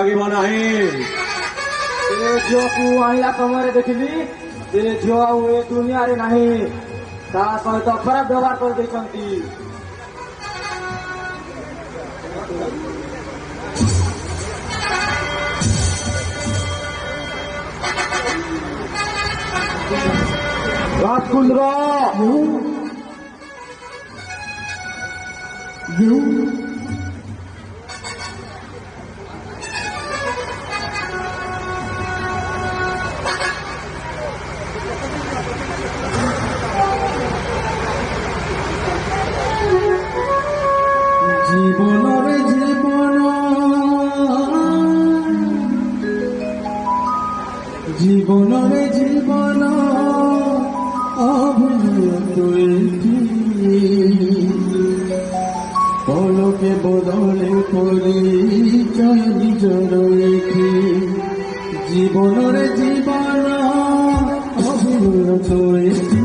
ଲାଗିବ ନାହିଁ। ଏ ଝିଅକୁ ଆଣିଲା ସମୟରେ ଦେଖିଲି ସେ ଝିଅ ଆଉ ଏ ଦୁନିଆରେ ନାହିଁ, ତା ସହିତ ଖରାପ ବ୍ୟବହାର କରିଦେଇଛନ୍ତି। ରାଜକୁନ୍ଦ୍ର জীবনরে জীবন জীবনরে জীবন পলকে বদলে পরিচয় নিজর এটি। জীবনরে জীবন অভিনত এটি,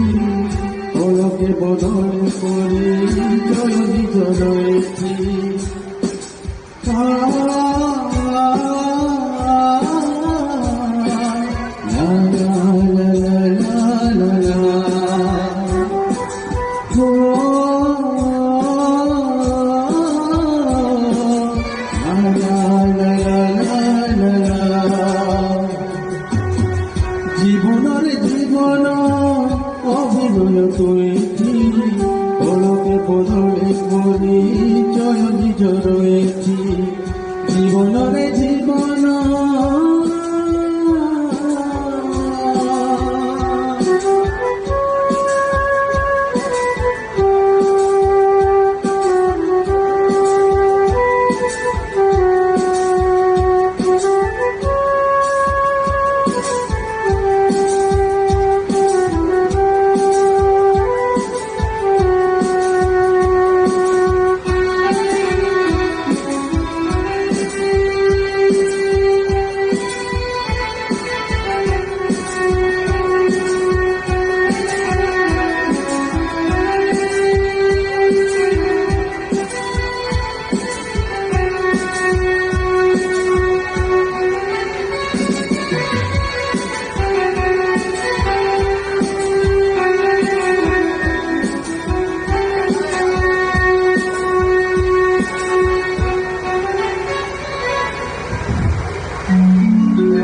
পলকে বদলে পরিচয় নিজর এটি। জীবনের জীবন অভিনয় তৈরি, পলকে বদলে পরিচয় নিজ রয়েছি। জীবনের জীবন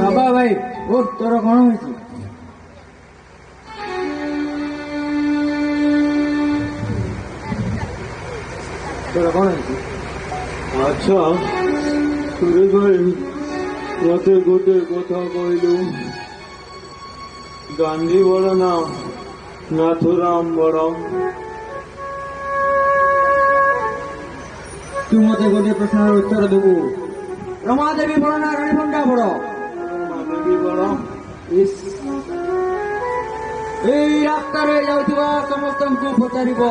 ବାବା ଭାଇ ଓ ତୋର କଣ ହେଇଛି? ତୋର କଣ ହେଇଛି? ଆଚ୍ଛା ସୁରେଶ ଭାଇ, ମତେ ଗୋଟେ କଥା କହିଲୁ, ଗାନ୍ଧୀ ବଡ ନା ନାଥୁରାମ ବଡ? ତୁ ମତେ ଗୋଟେ ପ୍ରଶ୍ନର ଉତ୍ତର ଦେବୁ। ରମାଦେବୀ ବଡ ନା ରାଣୀପଣ୍ଡା ବଡ? ରମାଦେବୀ ବଡ। ଏଇ ରାସ୍ତାରେ ଯାଉଥିବା ସମସ୍ତଙ୍କୁ ପଚାରିବ,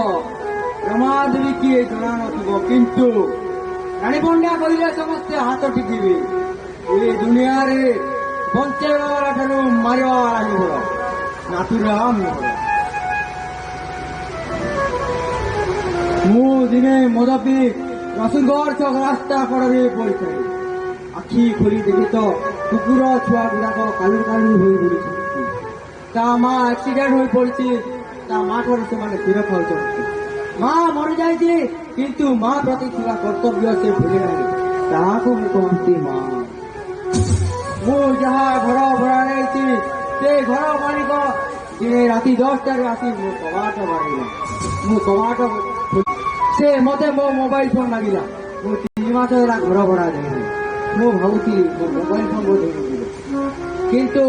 ରମାଦେବୀ କିଏ ଜଣା ନଥିବ, କିନ୍ତୁ ରାଣୀପଣ୍ଡା କହିଲେ ସମସ୍ତେ ହାତ ଟିକିବେ। ଏ ଦୁନିଆରେ ବଞ୍ଚେଇବା ବାଲା ଠାରୁ ମାରିବା ବାଲା ହିଁ ବଡ। ନାଥୁରାମ ବଡ। ମୁଁ ଦିନେ ମଦ ପିଇ ରସୁଲଗଡ଼ ଛକ ରାସ୍ତା କଡ଼ରେ ପଡ଼ିଥାଏ। ଆଖି ଖୋଲି ଦେଖେ ତ କୁକୁର ଛୁଆ ଗୁଡାକ କାଲୁ କାଲୁ ହୋଇ ବୁଲୁଛନ୍ତି। ତା ମା ଆକ୍ସିଡେଣ୍ଟ ହୋଇ ପଡିଛି, ତା ମା ଠାରୁ ସେମାନେ କ୍ଷୀର ଖାଉଛନ୍ତି। ମା ମରିଯାଇଛି, କିନ୍ତୁ ମା ପ୍ରତି ଥିବା କର୍ତ୍ତବ୍ୟ ସେ ଭୁଲି ନାହିଁ, ତାହାକୁ ମୁଁ କହନ୍ତି ମା। ମୁଁ ଯାହା ଘର ଭଡ଼ା ନେଇଛି, ସେ ଘର ମାଲିକ ଦିନେ ରାତି 10ଟାରେ ଆସି ମୋ କବାଟ ମାରିଲା। ମୁଁ କବାଟ ସେ ମତେ ମୋ ମୋବାଇଲ ଫୋନ ମାଗିଲା। ମୁଁ 3 ମାସ ହେଲା ଘର ଭଡ଼ା ଦେଇନି। ମୁଁ ଭାବୁଥିଲି ମୋ ମୋବାଇଲ ଫୋନ ବୋଧେ ମିଳିବ, କିନ୍ତୁ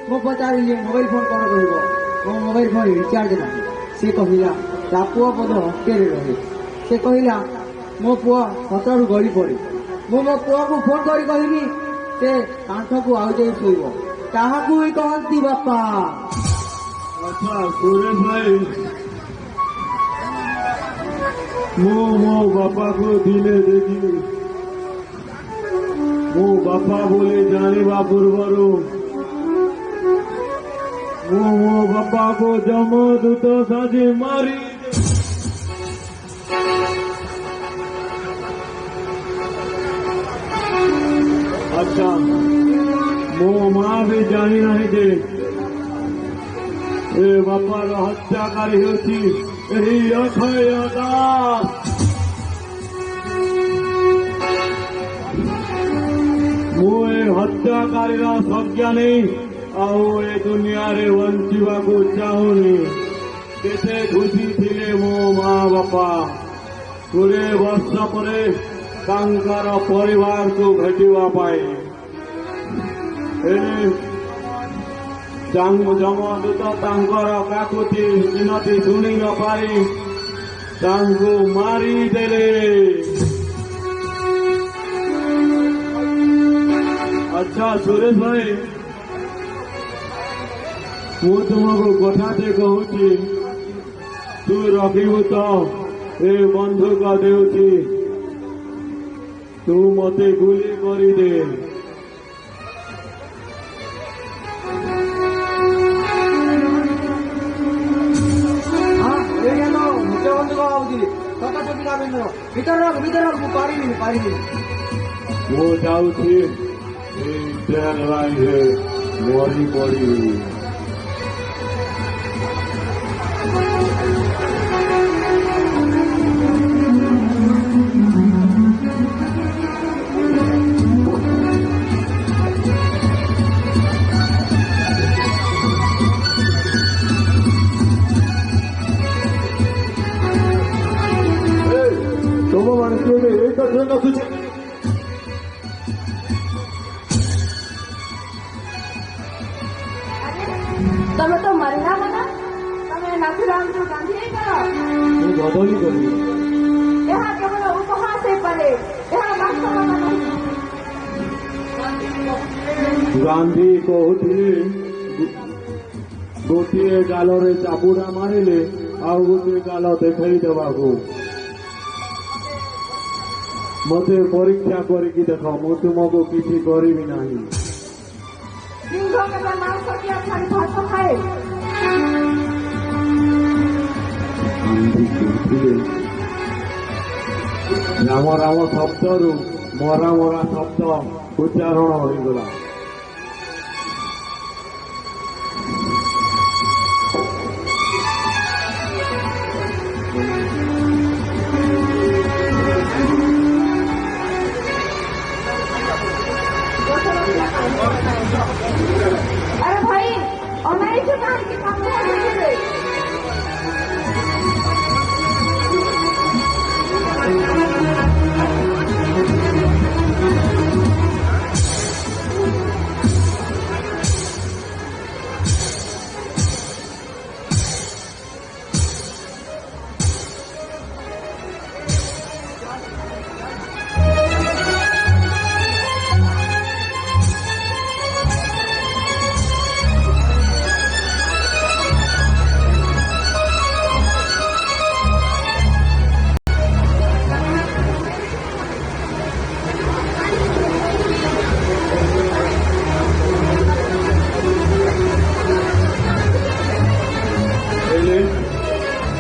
ମୁଁ ପଚାରିଲି ମୋବାଇଲ ଫୋନ କଣ କରିବ? ମୋ ମୋବାଇଲ ଫୋନ ରିଚାର୍ଜ ନାହିଁ। ସେ କହିଲା ତା ପୁଅ ବୋଧେ ହଷ୍ଟେଲରେ ରହେ। ସେ କହିଲା ମୋ ପୁଅ ଖଟରୁ ଗଳି ପଡେ। ମୁଁ ମୋ ପୁଅକୁ ଫୋନ କରି କହିଲି ସେ କାନ୍ଥକୁ ଆଉଯାଇ ଶୋଇବ, ତାହାକୁ ହିଁ କହନ୍ତି ବାପା। ଆଚ୍ଛା ସୁରେଶ ଭାଇ, ମୁଁ ମୋ ବାପାକୁ ଦିନେ ଦେଖିଲି। ମୋ ବାପା ବୋଲି ଜାଣିବା ପୂର୍ବରୁ ମୁଁ ମୋ ବାପାକୁ ଯମଦୂତ ସାଜି ମାରି ଆଚ୍ଛା ମୋ ମା ବି ଜାଣି ନାହିଁ ଯେ ଏ ବାପାର ହତ୍ୟାକାରୀ ହେଉଛି ଏହି ଅକ୍ଷୟ ଦାସ। ମୁଁ ଏ ହତ୍ୟାକାରୀର ସଂଜ୍ଞା ନେଇ ଆଉ ଏ ଦୁନିଆରେ ବଞ୍ଚିବାକୁ ଚାହୁଁନି। କେତେ ଖୁସି ଥିଲେ ମୋ ମା ବାପା। 20 ବର୍ଷ ପରେ ତାଙ୍କର ପରିବାରକୁ ଭେଟିବା ପାଇଁ ହେଲେ ଯମଦୂତ ତାଙ୍କର କାକୁତି ମିନତି ଶୁଣି ନ ପାରି ତାଙ୍କୁ ମାରିଦେଲେ। ଆଚ୍ଛା ସୁରେଶ ଭାଇ, ମୁଁ ତୁମକୁ କଥାଟେ କହୁଛି, ତୁ ରଖିବୁ ତ ଏ ବନ୍ଧୁକ ଦେଉଛି, ତୁ ମତେ ଗୁଲି କରିଦେ। ମୁଁ ଯାଉଛି এই ট্রেন লাইনে মরি পড়ি। ତମ ମାନେ କିଏ ଏଇଟା ଟ୍ରେନ୍ ଆସୁଛି? ତମେ ତ ମରିଲା ମନା, ତମେ ନାଥୁରାମଙ୍କୁ ଗାନ୍ଧୀ ହେଇଗଲ। ମୁଁ ବଦଳି ଗଲି। ଏହା କେବଳ ଉପହାସ ହେଇପାରେ, ଏହା ବାସ୍ତବ ନାହିଁ। ଗାନ୍ଧୀ କହୁଥିଲେ ଗୋଟିଏ ଗାଲରେ ଚାପୁଡା ମାରିଲେ ଆଉ ଗୋଟିଏ ଗାଲ ଦେଖାଇ ଦେବାକୁ। ମତେ ପରୀକ୍ଷା କରିକି ଦେଖ, ମୁଁ ତୁମକୁ କିଛି କରିବି ନାହିଁ। ସିଂହ କେବେ ମାଂସ କିଆ ଛାଡ଼ି ଭାତ ଖାଏ? ଗାନ୍ଧୀ କହୁଥିଲେ ରାମ ରାମ ଶବ୍ଦରୁ ମରା ମରା ଶବ୍ଦ ଉଚ୍ଚାରଣ ହୋଇଗଲା। ଆରେ ଭାଇ, ଅନାଇଛୁ କାହିଁକି? କାମ କରିବେ।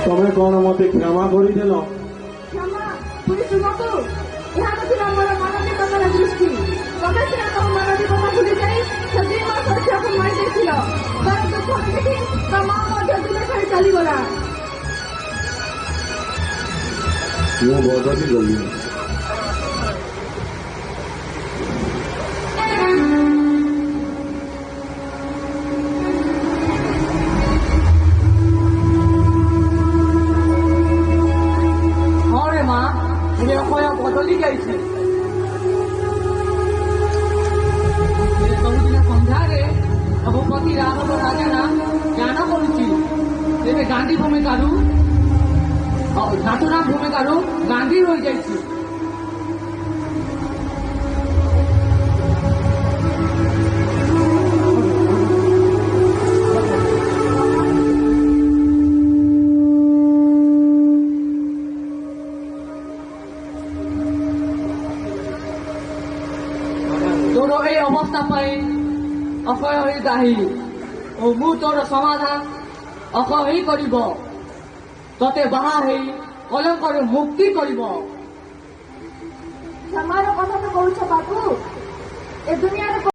ତମେ କଣ ମତେ କ୍ଷମା କରିଦେଲ? କ୍ଷମା ପୁଣି ତୁମକୁ? ଏହା ନଥିଲା ମୋର ମାନବିକତାର ଦୃଷ୍ଟି। ତମେ ସିନା ତମ ମାନବିକତା ଭୁଲି ଯାଇ ସେ 2 ମାସ ଝିଅକୁ ମାରି ଦେଇଥିଲ। ତାର ଦୁଃଖ ଦେଖି ତା ମା ମଧ୍ୟ ଦୂରେ ଛାଡ଼ି ଚାଲିଗଲା। ମୁଁ ବଦଳି ଗଲି। ବଦଳି ଯାଇଛି। ସବୁଦିନ ସନ୍ଧ୍ୟାରେ ରଘୁପତି ରାଘବ ରାଜା ଜ୍ଞାନ କରୁଛି। ଏବେ ଗାନ୍ଧୀ ଭୂମିକାରୁ ନାଥୁରାମ ଭୂମିକାରୁ ଗାନ୍ଧୀ ହୋଇଯାଇଛି। ତୋର এই অবস্থা ପାଇଁ ଅକ୍ଷୟ ହୋଇ ଦାହି ଓ ମୁଁ ତୋର ସମାଧାନ ଅକ୍ଷୟ ହୋଇ କରିବ। ତତେ ବାହା ହେଇ କଲଙ୍କରୁ ମୁକ୍ତି କରିବ। କ୍ଷମାର କଥା ତ କହୁଛ ବାବୁ, ଏ ଦୁନିଆରେ